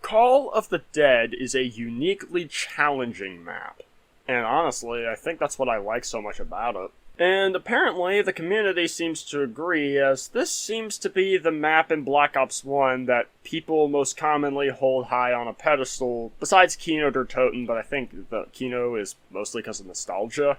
Call of the Dead is a uniquely challenging map, and honestly, I think that's what I like so much about it. And apparently, the community seems to agree, as this seems to be the map in Black Ops 1 that people most commonly hold high on a pedestal, besides Kino der Toten, but I think the Kino is mostly because of nostalgia.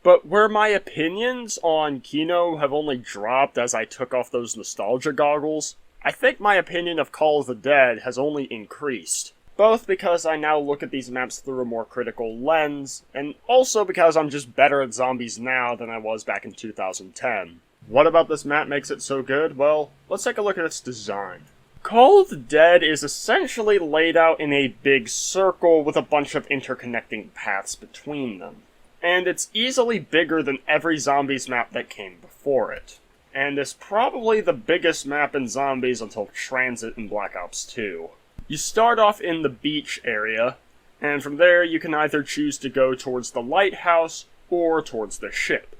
But where my opinions on Kino have only dropped as I took off those nostalgia goggles, I think my opinion of Call of the Dead has only increased. Both because I now look at these maps through a more critical lens, and also because I'm just better at zombies now than I was back in 2010. What about this map makes it so good? Well, let's take a look at its design. Call of the Dead is essentially laid out in a big circle with a bunch of interconnecting paths between them. And it's easily bigger than every zombies map that came before it. And it's probably the biggest map in zombies until Transit in Black Ops 2. You start off in the beach area, and from there you can either choose to go towards the lighthouse or towards the ship.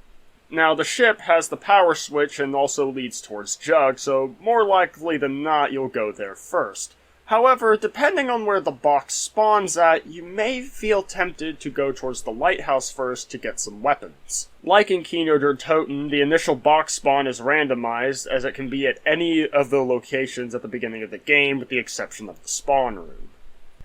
Now, the ship has the power switch and also leads towards Jug, so more likely than not you'll go there first. However, depending on where the box spawns at, you may feel tempted to go towards the lighthouse first to get some weapons. Like in Kino der Toten, the initial box spawn is randomized, as it can be at any of the locations at the beginning of the game, with the exception of the spawn room.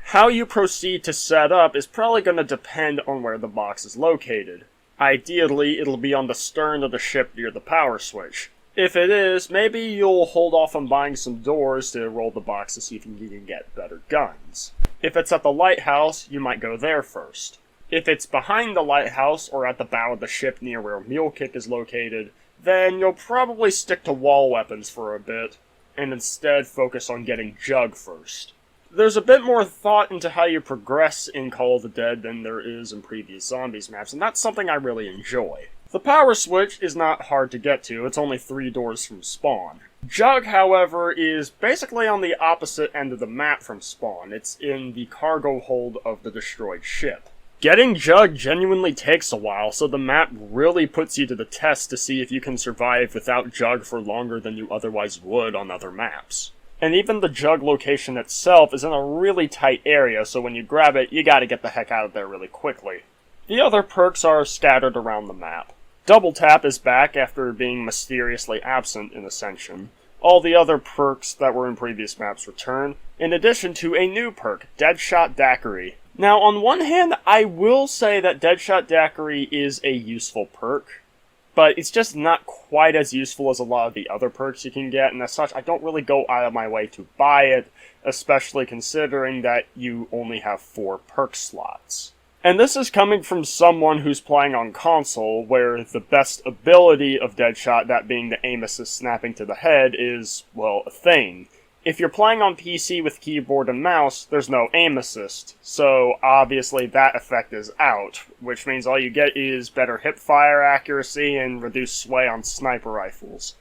How you proceed to set up is probably going to depend on where the box is located. Ideally, it'll be on the stern of the ship near the power switch. If it is, maybe you'll hold off on buying some doors to roll the box to see if you can get better guns. If it's at the lighthouse, you might go there first. If it's behind the lighthouse or at the bow of the ship near where Mule Kick is located, then you'll probably stick to wall weapons for a bit, and instead focus on getting Jug first. There's a bit more thought into how you progress in Call of the Dead than there is in previous zombies maps, and that's something I really enjoy. The power switch is not hard to get to, it's only 3 doors from spawn. Jug, however, is basically on the opposite end of the map from spawn. It's in the cargo hold of the destroyed ship. Getting Jug genuinely takes a while, so the map really puts you to the test to see if you can survive without Jug for longer than you otherwise would on other maps. And even the Jug location itself is in a really tight area, so when you grab it, you gotta get the heck out of there really quickly. The other perks are scattered around the map. Double Tap is back after being mysteriously absent in Ascension. All the other perks that were in previous maps return, in addition to a new perk, Deadshot Daiquiri. Now, on one hand, I will say that Deadshot Daiquiri is a useful perk, but it's just not quite as useful as a lot of the other perks you can get, and as such, I don't really go out of my way to buy it, especially considering that you only have 4 perk slots. And this is coming from someone who's playing on console, where the best ability of Deadshot, that being the aim assist snapping to the head, is, well, a thing. If you're playing on PC with keyboard and mouse, there's no aim assist, so obviously that effect is out, which means all you get is better hipfire accuracy and reduced sway on sniper rifles.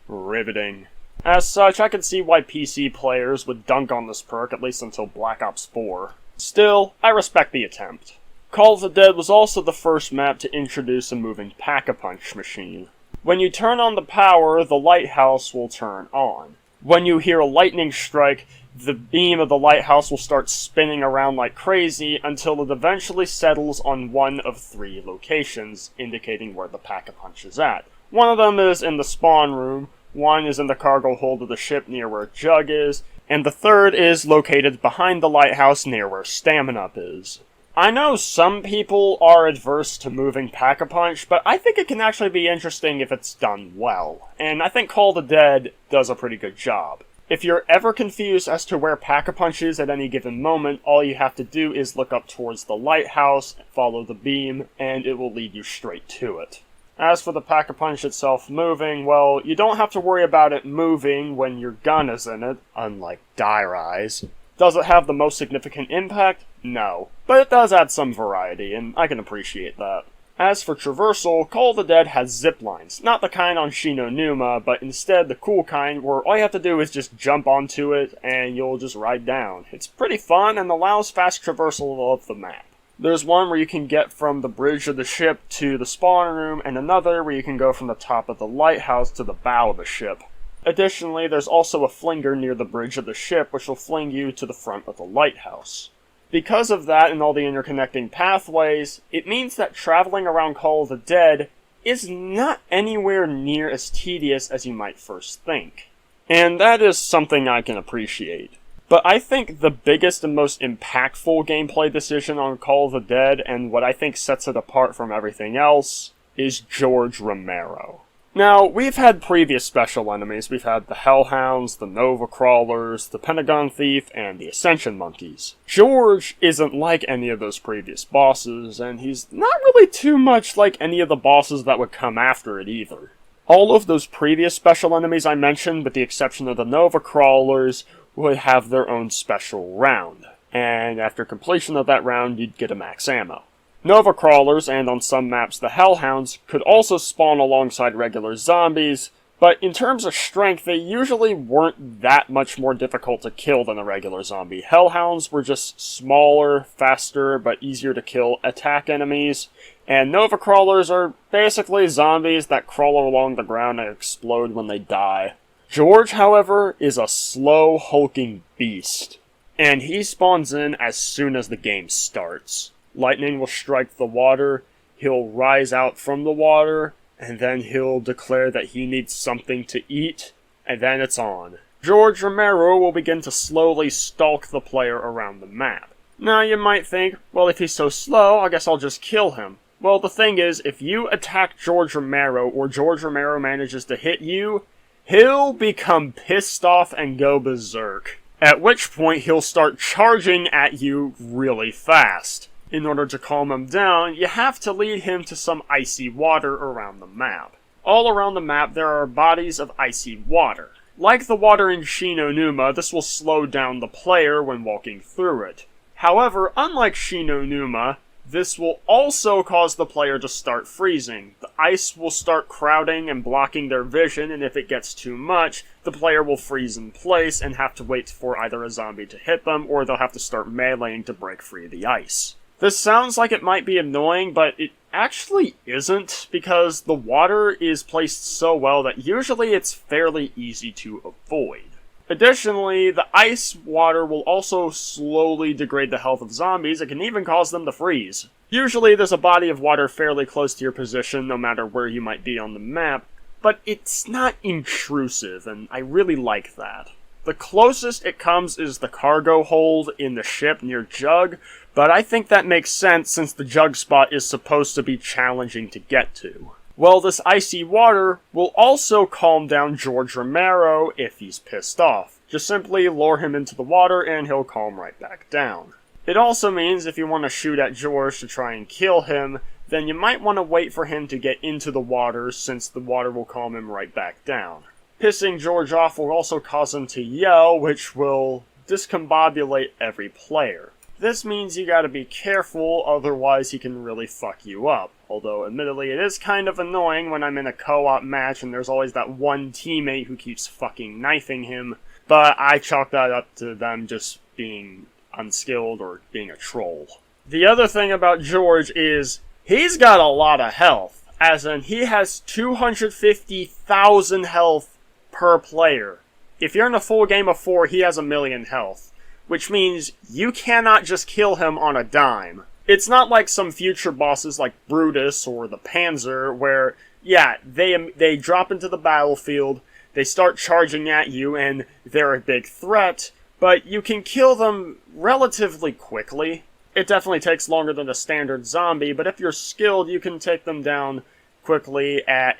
Riveting. As such, I can see why PC players would dunk on this perk, at least until Black Ops 4. Still, I respect the attempt. Call of the Dead was also the first map to introduce a moving pack-a-punch machine. When you turn on the power, the lighthouse will turn on. When you hear a lightning strike, the beam of the lighthouse will start spinning around like crazy until it eventually settles on one of 3 locations, indicating where the pack-a-punch is at. One of them is in the spawn room, one is in the cargo hold of the ship near where Jug is, and the third is located behind the lighthouse near where Stamina Up is. I know some people are adverse to moving Pack-a-Punch, but I think it can actually be interesting if it's done well, and I think Call of the Dead does a pretty good job. If you're ever confused as to where Pack-a-Punch is at any given moment, all you have to do is look up towards the lighthouse, follow the beam, and it will lead you straight to it. As for the Pack-a-Punch itself moving, well, you don't have to worry about it moving when your gun is in it, unlike Dire Eyes. Does it have the most significant impact? No. But it does add some variety, and I can appreciate that. As for traversal, Call of the Dead has zip lines. Not the kind on Shi no Numa, but instead the cool kind where all you have to do is just jump onto it and you'll just ride down. It's pretty fun and allows fast traversal of the map. There's one where you can get from the bridge of the ship to the spawn room, and another where you can go from the top of the lighthouse to the bow of the ship. Additionally, there's also a flinger near the bridge of the ship which will fling you to the front of the lighthouse. Because of that and all the interconnecting pathways, it means that traveling around Call of the Dead is not anywhere near as tedious as you might first think. And that is something I can appreciate. But I think the biggest and most impactful gameplay decision on Call of the Dead, and what I think sets it apart from everything else, is George Romero. Now, we've had previous special enemies. We've had the Hellhounds, the Nova Crawlers, the Pentagon Thief, and the Ascension Monkeys. George isn't like any of those previous bosses, and he's not really too much like any of the bosses that would come after it either. All of those previous special enemies I mentioned, with the exception of the Nova Crawlers, would have their own special round, and after completion of that round, you'd get a max ammo. Nova Crawlers, and on some maps the Hellhounds, could also spawn alongside regular zombies, but in terms of strength, they usually weren't that much more difficult to kill than a regular zombie. Hellhounds were just smaller, faster, but easier to kill attack enemies, and Nova Crawlers are basically zombies that crawl along the ground and explode when they die. George, however, is a slow, hulking beast, and he spawns in as soon as the game starts. Lightning will strike the water, he'll rise out from the water, and then he'll declare that he needs something to eat, and then it's on. George Romero will begin to slowly stalk the player around the map. Now you might think, well, if he's so slow, I guess I'll just kill him. Well, the thing is, if you attack George Romero, or George Romero manages to hit you, he'll become pissed off and go berserk. At which point he'll start charging at you really fast. In order to calm him down, you have to lead him to some icy water around the map. All around the map there are bodies of icy water. Like the water in Shin Onuma, this will slow down the player when walking through it. However, unlike Shin Onuma, this will also cause the player to start freezing. The ice will start crowding and blocking their vision, and if it gets too much, the player will freeze in place and have to wait for either a zombie to hit them, or they'll have to start meleeing to break free of the ice. This sounds like it might be annoying, but it actually isn't, because the water is placed so well that usually it's fairly easy to avoid. Additionally, the ice water will also slowly degrade the health of zombies. It can even cause them to freeze. Usually there's a body of water fairly close to your position, no matter where you might be on the map, but it's not intrusive, and I really like that. The closest it comes is the cargo hold in the ship near Jug, but I think that makes sense since the Jug spot is supposed to be challenging to get to. Well, this icy water will also calm down George Romero if he's pissed off. Just simply lure him into the water and he'll calm right back down. It also means if you want to shoot at George to try and kill him, then you might want to wait for him to get into the water since the water will calm him right back down. Pissing George off will also cause him to yell, which will discombobulate every player. This means you gotta be careful, otherwise he can really fuck you up. Although, admittedly, it is kind of annoying when I'm in a co-op match and there's always that one teammate who keeps fucking knifing him, but I chalk that up to them just being unskilled or being a troll. The other thing about George is, he's got a lot of health, as in he has 250,000 health per player. If you're in a full game of 4, he has 1,000,000 health, which means you cannot just kill him on a dime. It's not like some future bosses like Brutus or the Panzer, where, yeah, they drop into the battlefield, they start charging at you, and they're a big threat, but you can kill them relatively quickly. It definitely takes longer than a standard zombie, but if you're skilled, you can take them down quickly at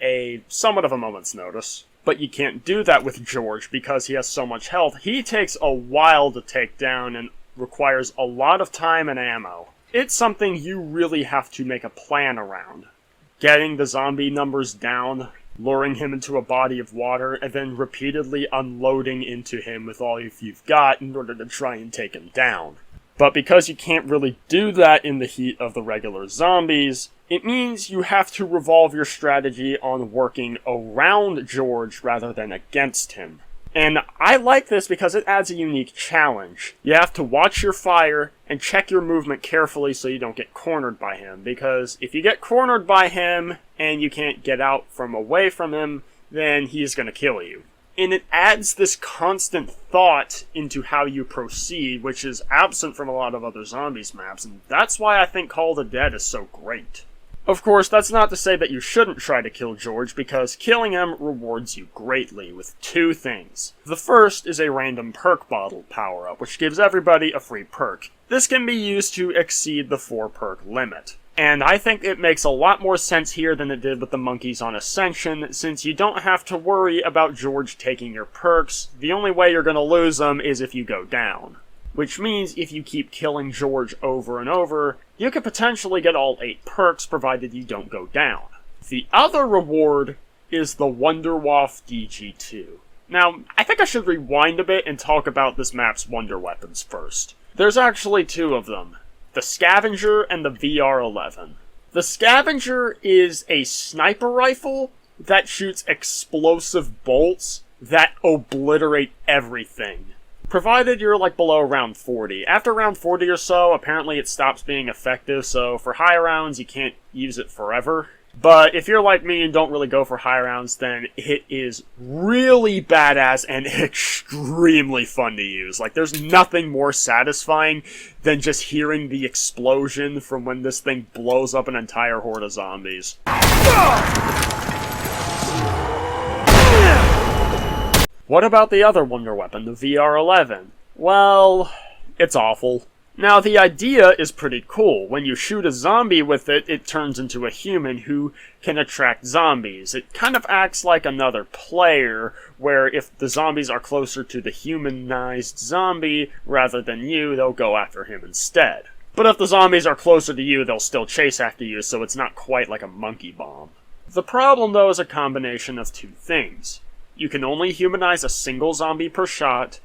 somewhat of a moment's notice. But you can't do that with George because he has so much health. He takes a while to take down and requires a lot of time and ammo. It's something you really have to make a plan around. Getting the zombie numbers down, luring him into a body of water, and then repeatedly unloading into him with all you've got in order to try and take him down. But because you can't really do that in the heat of the regular zombies, it means you have to revolve your strategy on working around George rather than against him. And I like this because it adds a unique challenge. You have to watch your fire and check your movement carefully so you don't get cornered by him, because if you get cornered by him and you can't get out from away from him, then he's going to kill you. and it adds this constant thought into how you proceed, which is absent from a lot of other zombies maps, and that's why I think Call of the Dead is so great. Of course, that's not to say that you shouldn't try to kill George, because killing him rewards you greatly with two things. The first is a random perk bottle power-up, which gives everybody a free perk. This can be used to exceed the 4 perk limit. And I think it makes a lot more sense here than it did with the monkeys on Ascension, since you don't have to worry about George taking your perks. The only way you're going to lose them is if you go down. Which means if you keep killing George over and over, you could potentially get all 8 perks provided you don't go down. The other reward is the Wunderwaffe DG2. Now, I think I should rewind a bit and talk about this map's wonder weapons first. There's actually 2 of them. The Scavenger and the VR-11. The Scavenger is a sniper rifle that shoots explosive bolts that obliterate everything. Provided you're below round 40. After round 40 or so, apparently it stops being effective, so for high rounds you can't use it forever. But if you're like me and don't really go for high rounds, then it is really badass and extremely fun to use. There's nothing more satisfying than just hearing the explosion from when this thing blows up an entire horde of zombies. What about the other wonder weapon, the VR-11? Well, it's awful. Now, the idea is pretty cool. When you shoot a zombie with it, it turns into a human who can attract zombies. It kind of acts like another player, where if the zombies are closer to the humanized zombie rather than you, they'll go after him instead. But if the zombies are closer to you, they'll still chase after you, so it's not quite like a monkey bomb. The problem, though, is a combination of 2 things. You can only humanize a single zombie per shot,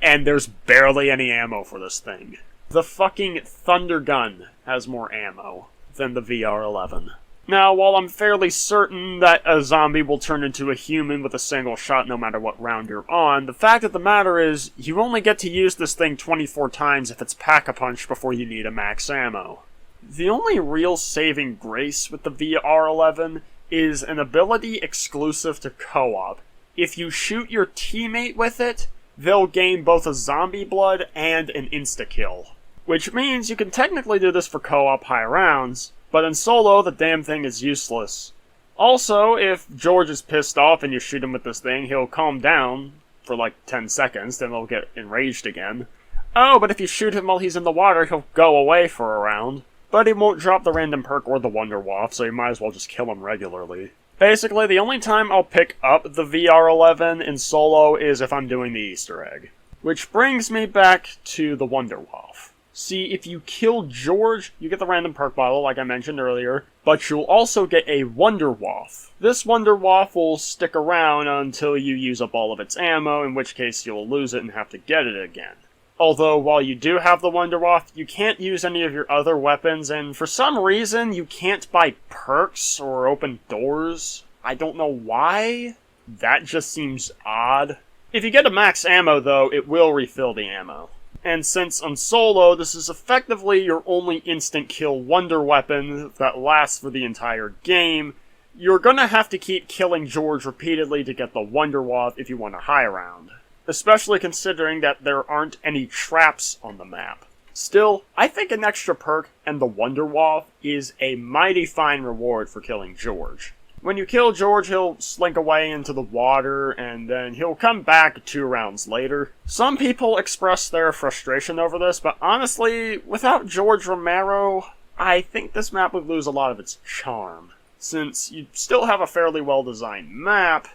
and there's barely any ammo for this thing. The fucking Thunder Gun has more ammo than the VR-11. Now, while I'm fairly certain that a zombie will turn into a human with a single shot no matter what round you're on, the fact of the matter is, you only get to use this thing 24 times if it's Pack-a-Punch before you need a max ammo. The only real saving grace with the VR-11 is an ability exclusive to co-op. If you shoot your teammate with it, they'll gain both a zombie blood and an insta-kill. Which means you can technically do this for co-op high rounds, but in solo the damn thing is useless. Also, if George is pissed off and you shoot him with this thing, he'll calm down for 10 seconds, then he'll get enraged again. Oh, but if you shoot him while he's in the water, he'll go away for a round. But he won't drop the random perk or the Wunderwaffe, so you might as well just kill him regularly. Basically, the only time I'll pick up the VR-11 in solo is if I'm doing the Easter egg. Which brings me back to the Wunderwaffe. See, if you kill George, you get the random perk bottle, like I mentioned earlier, but you'll also get a Wunderwaffe. This Wunderwaffe will stick around until you use up all of its ammo, in which case you'll lose it and have to get it again. Although, while you do have the Wunderwaffe, you can't use any of your other weapons, and for some reason, you can't buy perks or open doors. I don't know why. That just seems odd. If you get a max ammo, though, it will refill the ammo. And since on solo, this is effectively your only instant kill wonder weapon that lasts for the entire game, you're gonna have to keep killing George repeatedly to get the Wunderwaffe if you want a high round. Especially considering that there aren't any traps on the map. Still, I think an extra perk and the Wunderwaffe is a mighty fine reward for killing George. When you kill George, he'll slink away into the water, and then he'll come back 2 rounds later. Some people express their frustration over this, but honestly, without George Romero, I think this map would lose a lot of its charm. Since you still have a fairly well-designed map,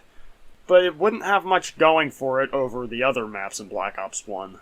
but it wouldn't have much going for it over the other maps in Black Ops 1.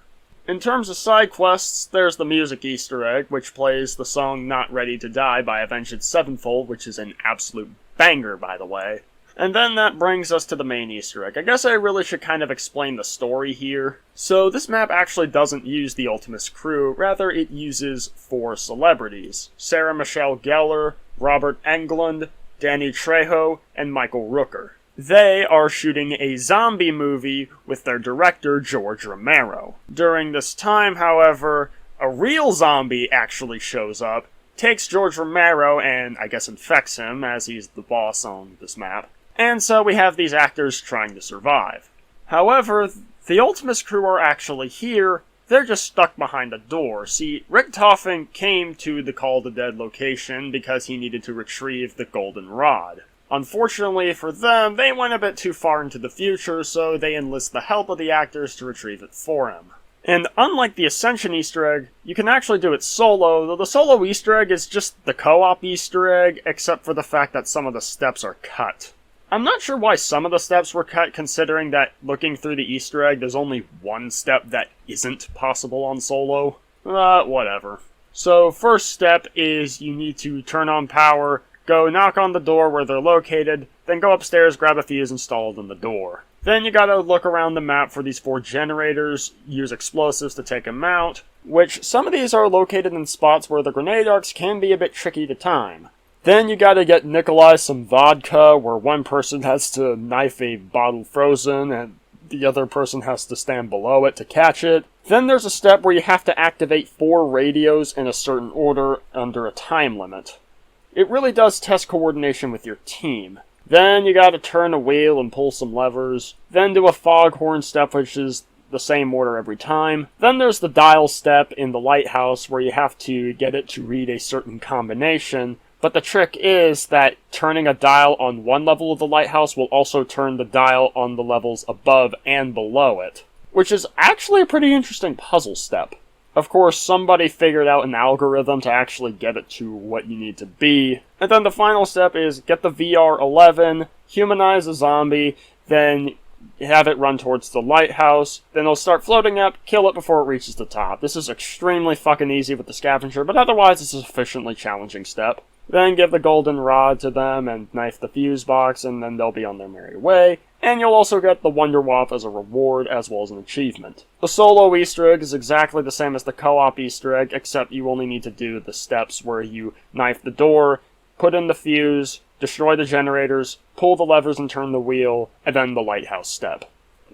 In terms of side quests, there's the music Easter egg, which plays the song Not Ready to Die by Avenged Sevenfold, which is an absolute banger, by the way. And then that brings us to the main Easter egg. I guess I really should kind of explain the story here. So this map actually doesn't use the Ultimus crew, rather it uses 4 celebrities. Sarah Michelle Gellar, Robert Englund, Danny Trejo, and Michael Rooker. They are shooting a zombie movie with their director, George Romero. During this time, however, a real zombie actually shows up, takes George Romero and, I guess, infects him, as he's the boss on this map. And so we have these actors trying to survive. However, the Ultimus crew are actually here. They're just stuck behind a door. See, Richtofen came to the Call of the Dead location because he needed to retrieve the Golden Rod. Unfortunately for them, they went a bit too far into the future, so they enlist the help of the actors to retrieve it for him. And unlike the Ascension Easter egg, you can actually do it solo, though the solo Easter egg is just the co-op Easter egg, except for the fact that some of the steps are cut. I'm not sure why some of the steps were cut, considering that looking through the Easter egg, there's only one step that isn't possible on solo. Whatever. So, first step is you need to turn on power, go knock on the door where they're located, then go upstairs, grab a fuse installed in the door. Then you gotta look around the map for these 4 generators, use explosives to take them out, which some of these are located in spots where the grenade arcs can be a bit tricky to time. Then you gotta get Nikolai some vodka, where one person has to knife a bottle frozen, and the other person has to stand below it to catch it. Then there's a step where you have to activate 4 radios in a certain order under a time limit. It really does test coordination with your team. Then you gotta turn a wheel and pull some levers. Then do a foghorn step, which is the same order every time. Then there's the dial step in the lighthouse, where you have to get it to read a certain combination. But the trick is that turning a dial on one level of the lighthouse will also turn the dial on the levels above and below it, which is actually a pretty interesting puzzle step. Of course, somebody figured out an algorithm to actually get it to what you need to be. And then the final step is get the VR-11, humanize a zombie, then have it run towards the lighthouse, then it'll start floating up, kill it before it reaches the top. This is extremely fucking easy with the scavenger, but otherwise it's a sufficiently challenging step. Then give the golden rod to them and knife the fuse box, and then they'll be on their merry way. And you'll also get the Wonder Wop as a reward, as well as an achievement. The solo Easter egg is exactly the same as the co-op Easter egg, except you only need to do the steps where you knife the door, put in the fuse, destroy the generators, pull the levers and turn the wheel, and then the lighthouse step.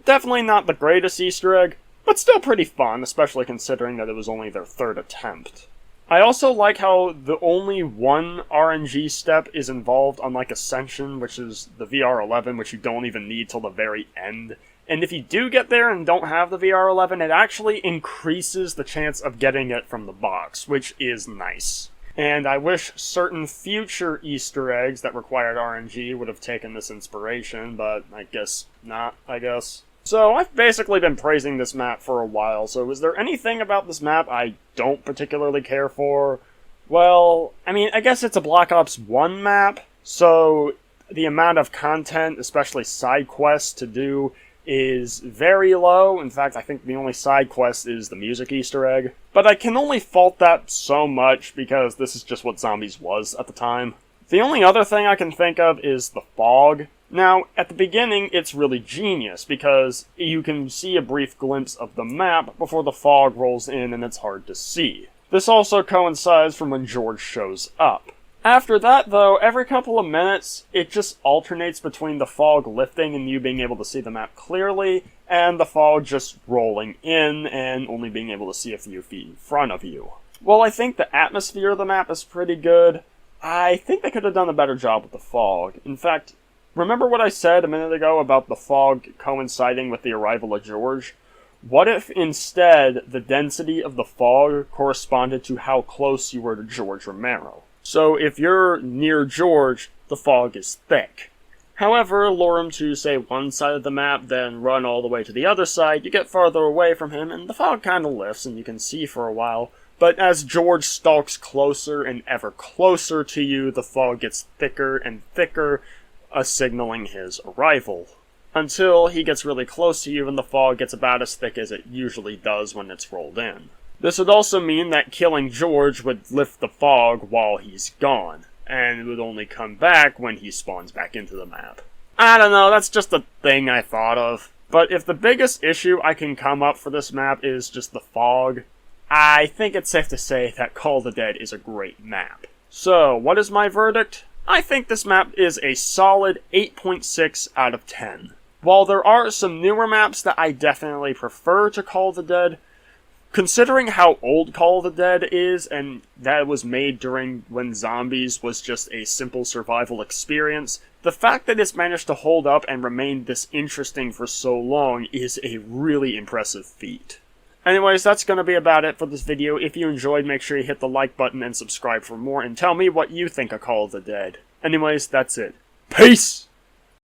Definitely not the greatest Easter egg, but still pretty fun, especially considering that it was only their 3rd attempt. I also like how the only one RNG step is involved, unlike Ascension, which is the VR-11, which you don't even need till the very end. And if you do get there and don't have the VR-11, it actually increases the chance of getting it from the box, which is nice. And I wish certain future Easter eggs that required RNG would have taken this inspiration, but I guess not, So, I've basically been praising this map for a while, so is there anything about this map I don't particularly care for? Well, I guess it's a Black Ops 1 map, so the amount of content, especially side quests, to do is very low. In fact, I think the only side quest is the music Easter egg. But I can only fault that so much because this is just what Zombies was at the time. The only other thing I can think of is the fog. Now, at the beginning, it's really genius, because you can see a brief glimpse of the map before the fog rolls in and it's hard to see. This also coincides from when George shows up. After that, though, every couple of minutes, it just alternates between the fog lifting and you being able to see the map clearly, and the fog just rolling in and only being able to see a few feet in front of you. While I think the atmosphere of the map is pretty good, I think they could have done a better job with the fog. In fact, remember what I said a minute ago about the fog coinciding with the arrival of George? What if instead the density of the fog corresponded to how close you were to George Romero? So if you're near George, the fog is thick. However, lure him to, say, one side of the map, then run all the way to the other side, you get farther away from him, and the fog kinda lifts and you can see for a while. But as George stalks closer and ever closer to you, the fog gets thicker and thicker, signaling his arrival. Until he gets really close to you and the fog gets about as thick as it usually does when it's rolled in. This would also mean that killing George would lift the fog while he's gone, and it would only come back when he spawns back into the map. I don't know, that's just a thing I thought of. But if the biggest issue I can come up for this map is just the fog, I think it's safe to say that Call of the Dead is a great map. So, what is my verdict? I think this map is a solid 8.6 out of 10. While there are some newer maps that I definitely prefer to Call of the Dead, Considering how old Call of the Dead is, and that it was made during when zombies was just a simple survival experience, the fact that it's managed to hold up and remain this interesting for so long is a really impressive feat. Anyways, that's going to be about it for this video. If you enjoyed, make sure you hit the like button and subscribe for more, and tell me what you think of Call of the Dead. Anyways, that's it. Peace!